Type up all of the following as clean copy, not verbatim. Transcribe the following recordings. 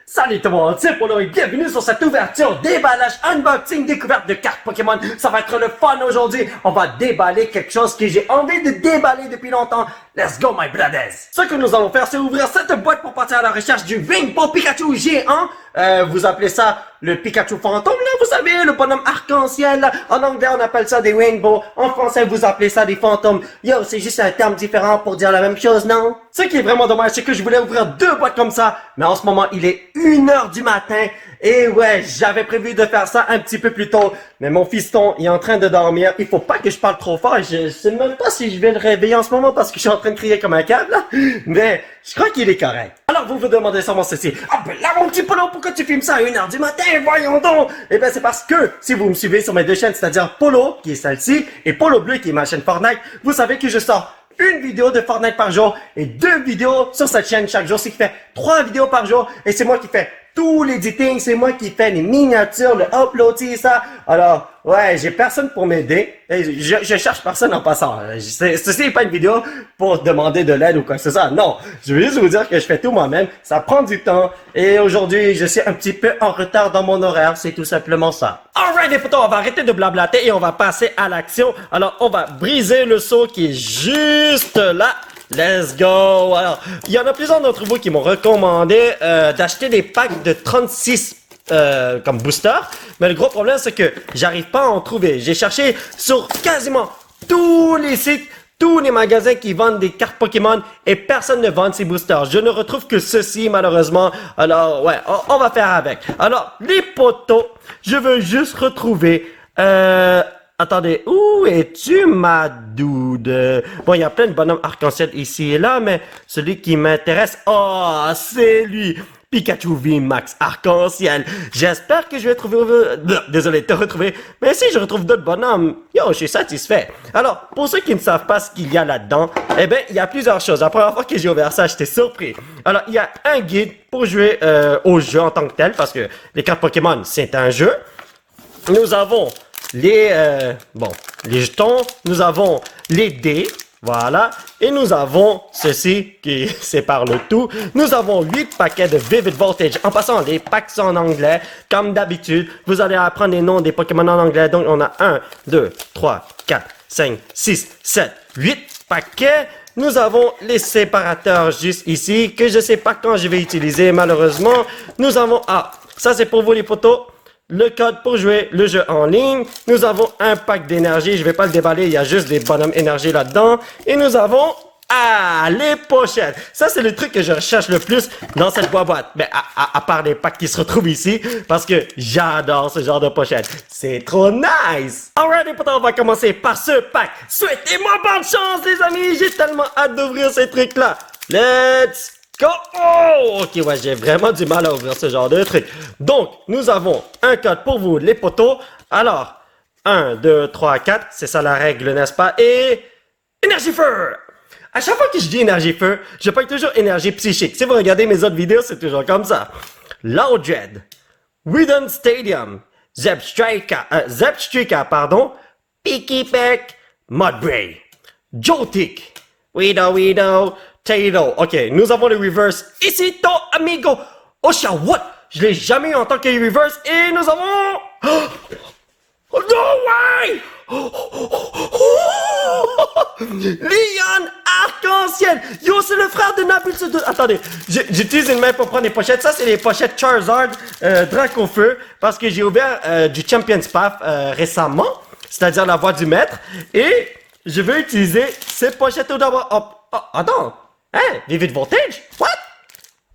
Salut tout le monde, c'est Polo et bienvenue sur cette ouverture, déballage, unboxing, découverte de cartes Pokémon. Ça va être le fun aujourd'hui. On va déballer quelque chose que j'ai envie de déballer depuis longtemps. Let's go my brothers! Ce que nous allons faire, c'est ouvrir cette boîte pour partir à la recherche du Rainbow Pikachu géant. Vous appelez ça le Pikachu fantôme, là, vous savez, le bonhomme arc-en-ciel, là. En anglais, on appelle ça des Rainbow. En français, vous appelez ça des fantômes. Yo, c'est juste un terme différent pour dire la même chose, non? Ce qui est vraiment dommage, c'est que je voulais ouvrir deux boîtes comme ça, mais en ce moment, il est 1h du matin. Et ouais, j'avais prévu de faire ça un petit peu plus tôt, mais mon fiston il est en train de dormir. Il faut pas que je parle trop fort. Je sais même pas si je vais le réveiller en ce moment parce que je suis en train de crier comme un câble, là. Mais je crois qu'il est correct. Alors vous vous demandez sûrement ceci. Ah ben là mon petit Polo, pourquoi tu filmes ça à 1h du matin? Voyons donc. Eh ben c'est parce que si vous me suivez sur mes deux chaînes, c'est-à-dire Polo, qui est celle-ci, et Polo Bleu, qui est ma chaîne Fortnite, vous savez que je sors une vidéo de Fortnite par jour et 2 vidéos sur cette chaîne chaque jour. C'est qui fait 3 vidéos par jour et c'est moi qui fais tout l'éditing, c'est moi qui fais les miniatures, le upload, et ça. Alors, ouais, j'ai personne pour m'aider. Je cherche personne en passant. Ceci n'est pas une vidéo pour demander de l'aide ou quoi que ce soit. Non, je veux juste vous dire que je fais tout moi-même. Ça prend du temps. Et aujourd'hui, je suis un petit peu en retard dans mon horaire. C'est tout simplement ça. Alright, les potos, on va arrêter de blablater et on va passer à l'action. Alors, on va briser le seau qui est juste là. Let's go! Alors, il y en a plusieurs d'entre vous qui m'ont recommandé d'acheter des packs de 36 comme booster. Mais le gros problème, c'est que j'arrive pas à en trouver. J'ai cherché sur quasiment tous les sites, tous les magasins qui vendent des cartes Pokémon et personne ne vend ces boosters. Je ne retrouve que ceci, malheureusement. Alors, ouais, on va faire avec. Alors, les potos, je veux juste retrouver... Attendez, où es-tu, ma dude? Bon, il y a plein de bonhommes arc-en-ciel ici et là, mais celui qui m'intéresse, oh, c'est lui! Pikachu VMAX arc-en-ciel. J'espère que je vais trouver... désolé, te retrouver. Mais si je retrouve d'autres bonhommes, yo, je suis satisfait. Alors, pour ceux qui ne savent pas ce qu'il y a là-dedans, eh ben, il y a plusieurs choses. La première fois que j'ai ouvert ça, j'étais surpris. Alors, il y a un guide pour jouer au jeu en tant que tel, parce que les cartes Pokémon, c'est un jeu. Nous avons les jetons, nous avons les dés, voilà, et nous avons ceci qui sépare le tout. Nous avons 8 paquets de Vivid Voltage. En passant, les packs sont en anglais, comme d'habitude. Vous allez apprendre les noms des Pokémon en anglais. Donc, on a 1, 2, 3, 4, 5, 6, 7, 8 paquets. Nous avons les séparateurs juste ici, que je sais pas quand je vais utiliser, malheureusement. Nous avons, ça c'est pour vous les potos. Le code pour jouer le jeu en ligne. Nous avons un pack d'énergie. Je vais pas le déballer. Il y a juste des bonhommes énergie là-dedans. Et nous avons, les pochettes. Ça, c'est le truc que je recherche le plus dans cette boîte. Mais à part les packs qui se retrouvent ici. Parce que j'adore ce genre de pochettes. C'est trop nice. Alright, les potos, on va commencer par ce pack. Souhaitez-moi bonne chance, les amis. J'ai tellement hâte d'ouvrir ces trucs-là. Let's go! Oh, ok, ouais, j'ai vraiment du mal à ouvrir ce genre de truc. Donc, nous avons un code pour vous, les potos. Alors, 1, 2, 3, 4, c'est ça la règle, n'est-ce pas? Et énergie feu! À chaque fois que je dis énergie feu, je paye toujours énergie psychique. Si vous regardez mes autres vidéos, c'est toujours comme ça. Loudred, Wooden Stadium, Zebstrika, Pikipek, Mudbray, Joltik, Weedle, Tato. Ok, nous avons le reverse. Ici, ton amigo. Osha, what? Je l'ai jamais eu en tant que reverse. Et nous avons... Oh, no way! Leon Arc-en-Ciel. Yo, c'est le frère de Nabil. Attendez, j'utilise une main pour prendre les pochettes. Ça, c'est les pochettes Charizard Dracofeu. Parce que j'ai ouvert du Champion's Path récemment. C'est-à-dire la voie du maître. Et je veux utiliser ces pochettes tout d'abord. Oh, attends. Hein? Vivid Voltage? What?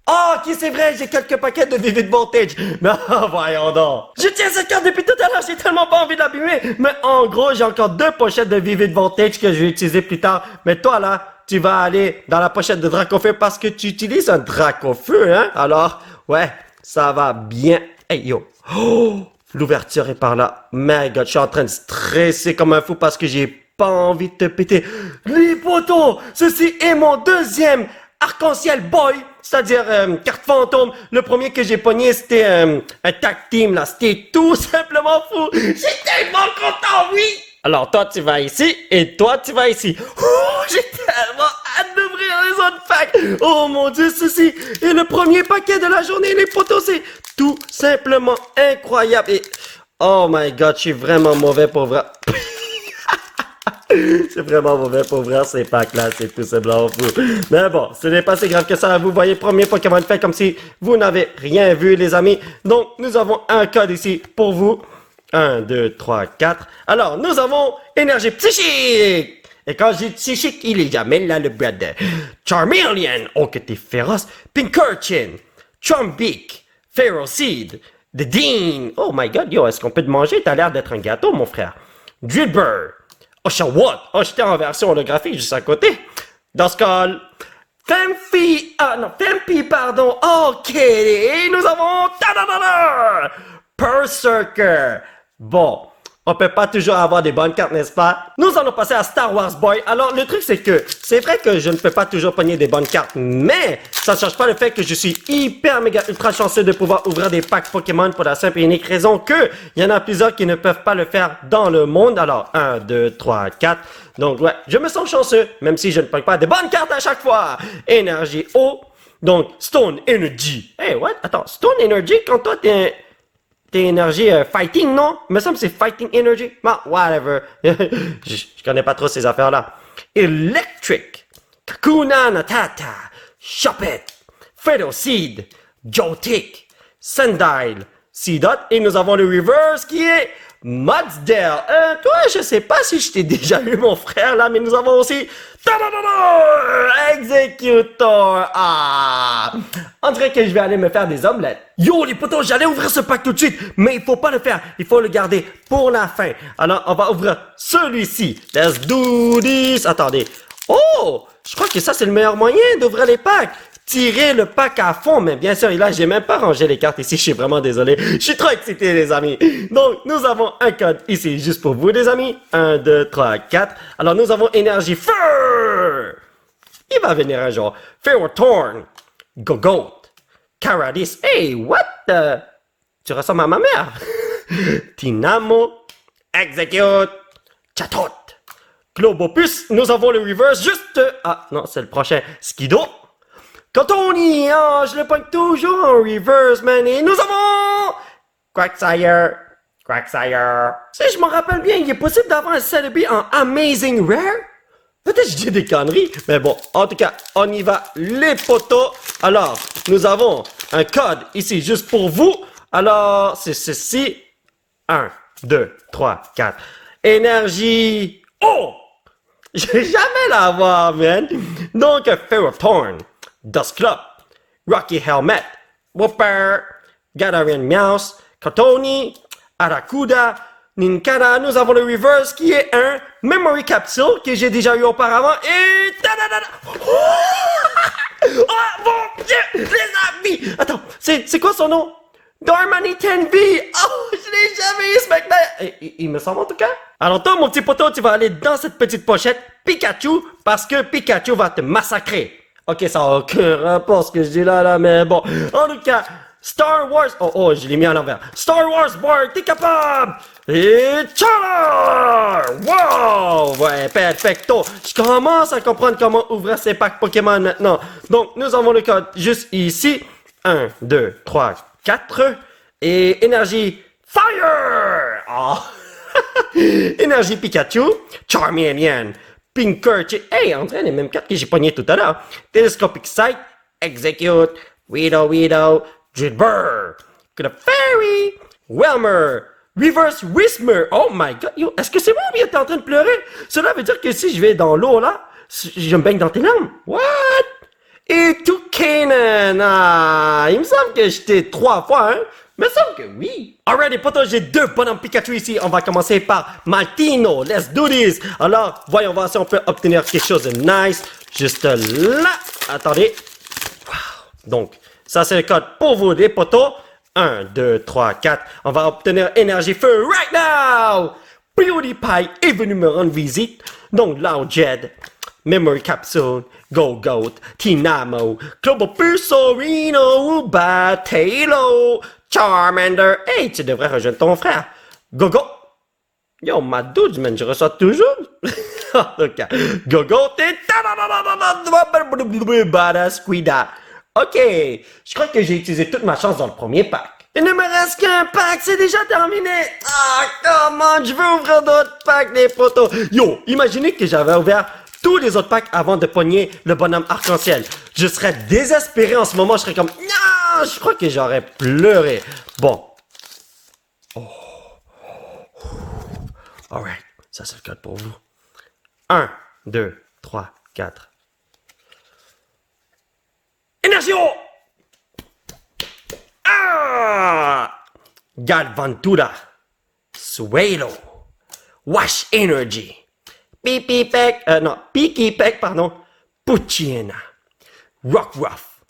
Oh, ok, c'est vrai, j'ai quelques paquets de Vivid Voltage. Mais voyons donc. Je tiens cette carte depuis tout à l'heure, j'ai tellement pas envie de l'abîmer. Mais en gros, j'ai encore 2 pochettes de Vivid Voltage que je vais utiliser plus tard. Mais toi, là, tu vas aller dans la pochette de Dracofeu parce que tu utilises un Dracofeu, hein? Alors, ouais, ça va bien. Hey, yo. Oh, l'ouverture est par là. My God, je suis en train de stresser comme un fou parce que j'ai pas envie de te péter. Les potos, ceci est mon deuxième arc-en-ciel boy, c'est-à-dire carte fantôme. Le premier que j'ai pogné, c'était un tag team, là. C'était tout simplement fou. J'étais tellement content, oui. Alors, toi, tu vas ici et toi, tu vas ici. Ouh, j'ai tellement hâte d'ouvrir les autres packs. Oh mon Dieu, ceci est le premier paquet de la journée, les potos. C'est tout simplement incroyable. Et oh my God, je suis vraiment mauvais pour vrai. C'est vraiment mauvais pour ouvrir ces packs-là, c'est tout simplement fou. Mais bon, ce n'est pas si grave que ça. Vous voyez, premier Pokémon fait comme si vous n'avez rien vu, les amis. Donc, nous avons un code ici pour vous. 1, 2, 3, 4. Alors, nous avons énergie psychique. Et quand je dis psychique, il est jamais là, le brother. Charmeleon, oh que t'es féroce. Pincurchin, Trumbeak, Ferroseed, The Dean. Oh my God, yo, est-ce qu'on peut te manger? T'as l'air d'être un gâteau, mon frère. Drillbur. Oshawott, oh, j'étais en version holographique juste à côté. Duskull, Fampi, pardon. Ok, et nous avons Berserker. Bon, on peut pas toujours avoir des bonnes cartes, n'est-ce pas? Nous allons passer à Star Wars Boy. Alors, le truc, c'est que c'est vrai que je ne peux pas toujours pogner des bonnes cartes, mais ça ne change pas le fait que je suis hyper, méga, ultra chanceux de pouvoir ouvrir des packs Pokémon pour la simple et unique raison que il y en a plusieurs qui ne peuvent pas le faire dans le monde. Alors, 1, 2, 3, 4. Donc, ouais, je me sens chanceux, même si je ne pogne pas des bonnes cartes à chaque fois. Énergie eau. Donc, Stone Energy. Hey, what? Attends, Stone Energy, quand toi, t'es énergie fighting, non? Il me semble que c'est fighting energy. Bon, whatever. je connais pas trop ces affaires-là. Electric, Kakuna Natata, Choppet, Ferroseed, Joltik, Sandile, Seedot, et nous avons le reverse qui est Mudsdale. Toi, je sais pas si je t'ai déjà eu, mon frère, là, mais nous avons aussi Executor. Ah! On dirait que je vais aller me faire des omelettes. Yo, les potos, j'allais ouvrir ce pack tout de suite, mais il faut pas le faire. Il faut le garder pour la fin. Alors, on va ouvrir celui-ci. Let's do this. Attendez. Oh! Je crois que ça, c'est le meilleur moyen d'ouvrir les packs. Tirer le pack à fond, mais bien sûr, là, j'ai même pas rangé les cartes ici, je suis vraiment désolé. Je suis trop excité, les amis. Donc, nous avons un code ici, juste pour vous, les amis. 1, 2, 3, 4. Alors, nous avons énergie feu. Il va venir un jour. Ferrothorn, Gogoat, Caradis. Hey, what the... Tu ressembles à ma mère. Tinamo, Execute, Chatot, Globopus. Nous avons le reverse juste... Ah, non, c'est le prochain. Skido. Cotoni, oh, je le pogne toujours en reverse, man. Et nous avons... Quagsire. Si je me rappelle bien, il est possible d'avoir un Celebi en Amazing Rare? Peut-être que je dis des conneries, mais bon, en tout cas, on y va, les potos. Alors, nous avons un code ici juste pour vous. Alors, c'est ceci. 1, 2, 3, 4. Énergie. Oh! Je vais jamais l'avoir, man. Donc, Ferrothorn, Dusclops, Rocky Helmet, Whooper, Galarian Meowth, Cotoni, Aracuda, Ninkara. Nous avons le reverse qui est un Memory Capsule que j'ai déjà eu auparavant et... Oh mon Dieu, les amis! Attends, c'est quoi son nom? Darmani 10V! Oh, je l'ai jamais eu ce mec-là! Il me semble en tout cas. Alors toi, mon petit poteau, tu vas aller dans cette petite pochette Pikachu parce que Pikachu va te massacrer. Ok, ça n'a aucun rapport ce que je dis là, mais bon. En tout cas, Star Wars... Oh, je l'ai mis à l'envers. Star Wars Board, t'es capable! Et tchala! Wow! Ouais, perfecto! Je commence à comprendre comment ouvrir ces packs Pokémon maintenant. Donc, nous avons le code juste ici. 1, 2, 3, 4. Et énergie Fire! Oh. Énergie Pikachu, Charmeleon, Pincurchin. Hey, on dirait les mêmes cartes que j'ai pognées tout à l'heure. Telescopic Sight, Execute, Weedle, Drillbur, Clefairy, Whelmer, Reverse Whismer. Oh my God, yo, est-ce que c'est moi qui est en train de pleurer? Cela veut dire que si je vais dans l'eau là, je me baigne dans tes larmes. What? Et Toucanen. Ah, il me semble que j'étais 3 fois, hein? Il me semble que oui. Alright, les potos, j'ai 2 bonhommes Pikachu ici. On va commencer par Maltino. Let's do this. Alors, voyons voir si on peut obtenir quelque chose de nice. Juste là. Attendez. Wow. Donc, ça c'est le code pour vous, les potos. 1, 2, 3, 4. On va obtenir énergie feu right now. PewDiePie est venu me rendre visite. Donc, Loudjed, Memory Capsule, Gogoat, Tinamo, Clobopusorino, Batalo, Charmander. Hey, tu devrais rejoindre ton frère. Gogo. Yo, ma dude, man, je reçois toujours. Ok. Gogo, t'es Barasquida. Ok. Je crois que j'ai utilisé toute ma chance dans le premier pack. Il ne me reste qu'un pack, c'est déjà terminé. Ah, comment je veux ouvrir d'autres packs, les potos. Yo, imaginez que j'avais ouvert tous les autres packs avant de pogner le bonhomme arc-en-ciel. Je serais désespéré en ce moment, je serais comme, non, je crois que j'aurais pleuré. Bon. Alright, ça c'est le code pour vous. 1, 2, 3, 4. Énergie! Ah! Galvantura. Suelo. Wash Energy. Peaky Peck, pardon. Puccina. Rock Ruff.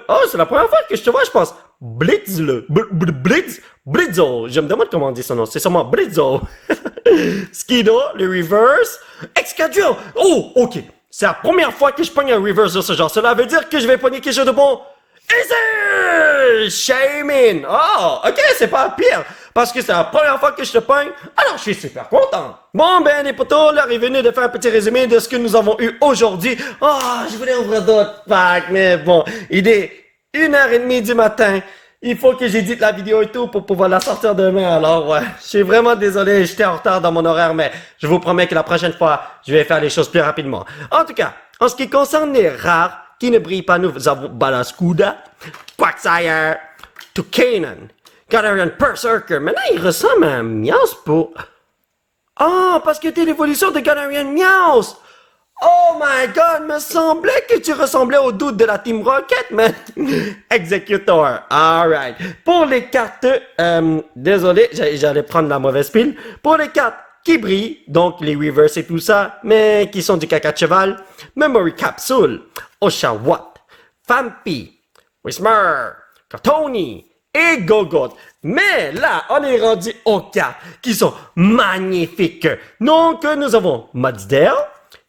Oh, c'est la première fois que je te vois, je pense. Blitzo. Je me demande comment on dit son nom. C'est sûrement Blitzo. Skido, le reverse. Excadrill. Oh, ok. C'est la première fois que je pogne un reverse de ce genre. Cela veut dire que je vais pogner quelque chose de bon. Easy! Shaman! Oh, ok, c'est pas pire. Parce que c'est la première fois que je te pogne. Alors, je suis super content. Bon, ben, les potos, l'heure est venue de faire un petit résumé de ce que nous avons eu aujourd'hui. Oh, je voulais ouvrir d'autres packs, mais bon, il est 1h30 du matin. Il faut que j'édite la vidéo et tout pour pouvoir la sortir demain. Alors, ouais, je suis vraiment désolé, j'étais en retard dans mon horaire, mais je vous promets que la prochaine fois, je vais faire les choses plus rapidement. En tout cas, en ce qui concerne les rares qui ne brillent pas, nous avons Barascuda, Quagsire, Toucanon, Galarian Berserker. Maintenant, il ressemble à un Meowth pour... Ah, parce que t'es l'évolution de Galarian Meowth. Oh my god, me semblait que tu ressemblais au doute de la Team Rocket, man. Executor. Alright. Pour les cartes, désolé, j'allais prendre la mauvaise pile. Pour les cartes qui brillent, donc les reverse et tout ça, mais qui sont du caca de cheval, Memory Capsule, Oshawott, Fampi, Whismer, Cartoni et Gogot. Mais là, on est rendu aux cartes qui sont magnifiques. Donc, nous avons Mudsdale,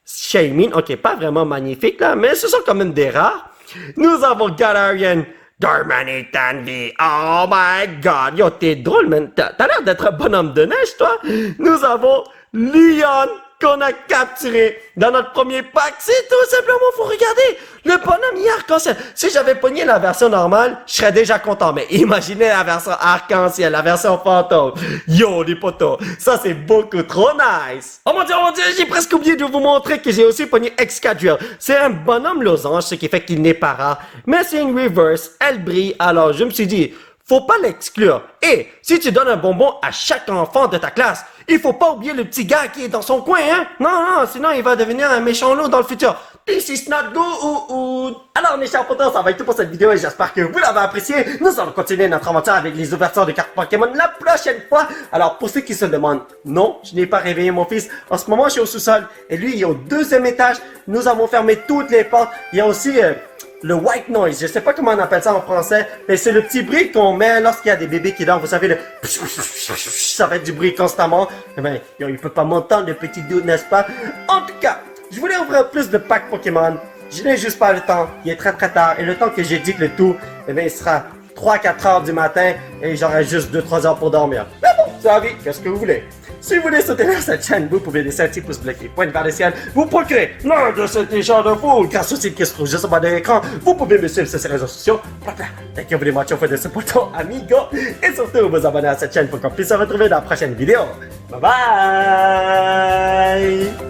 Shaymin, ok, pas vraiment magnifique là, mais ce sont quand même des rares. Nous avons Galarian, Darmanitan-V. Oh my god, yo, t'es drôle, man. T'as l'air d'être un bonhomme de neige, toi. Nous avons Leon qu'on a capturé dans notre premier pack. C'est tout simplement, faut regarder. Le bonhomme, il est arc-en-ciel. Si j'avais pogné la version normale, je serais déjà content. Mais imaginez la version arc-en-ciel, la version fantôme. Yo, les potos, ça c'est beaucoup trop nice. Oh mon dieu, j'ai presque oublié de vous montrer que j'ai aussi pogné Excadrill. C'est un bonhomme losange, ce qui fait qu'il n'est pas rare. Mais c'est une reverse, elle brille. Alors je me suis dit, faut pas l'exclure. Et si tu donnes un bonbon à chaque enfant de ta classe, il faut pas oublier le petit gars qui est dans son coin, hein? Non, sinon il va devenir un méchant loup dans le futur. This is not good. Alors mes chers potos, ça va être tout pour cette vidéo et j'espère que vous l'avez apprécié. Nous allons continuer notre aventure avec les ouvertures de cartes Pokémon la prochaine fois. Alors pour ceux qui se demandent, non, je n'ai pas réveillé mon fils. En ce moment, je suis au sous-sol et lui, il est au 2e étage. Nous avons fermé toutes les portes. Il y a aussi... le white noise, je sais pas comment on appelle ça en français, mais c'est le petit bruit qu'on met lorsqu'il y a des bébés qui dorment. Vous savez, ça fait du bruit constamment. Eh ben, il peut pas m'entendre, le petit doux, n'est-ce pas? En tout cas, je voulais ouvrir plus de packs Pokémon. Je n'ai juste pas le temps. Il est très tard. Et le temps que j'édite le tout, eh bien, il sera 3-4 heures du matin et j'aurai juste 2-3 heures pour dormir. Mais bon, c'est la vie. Qu'est-ce que vous voulez? Si vous voulez soutenir cette chaîne, vous pouvez laisser un petit pouce bleu qui pointe vers le ciel. Vous procurez l'un de ces t-shirts de fou grâce au site qui se trouve juste en bas de l'écran. Vous pouvez me suivre sur ces réseaux sociaux. Thank you very much for the support, amigo. Et surtout, vous abonner à cette chaîne pour qu'on puisse se retrouver dans la prochaine vidéo. Bye bye!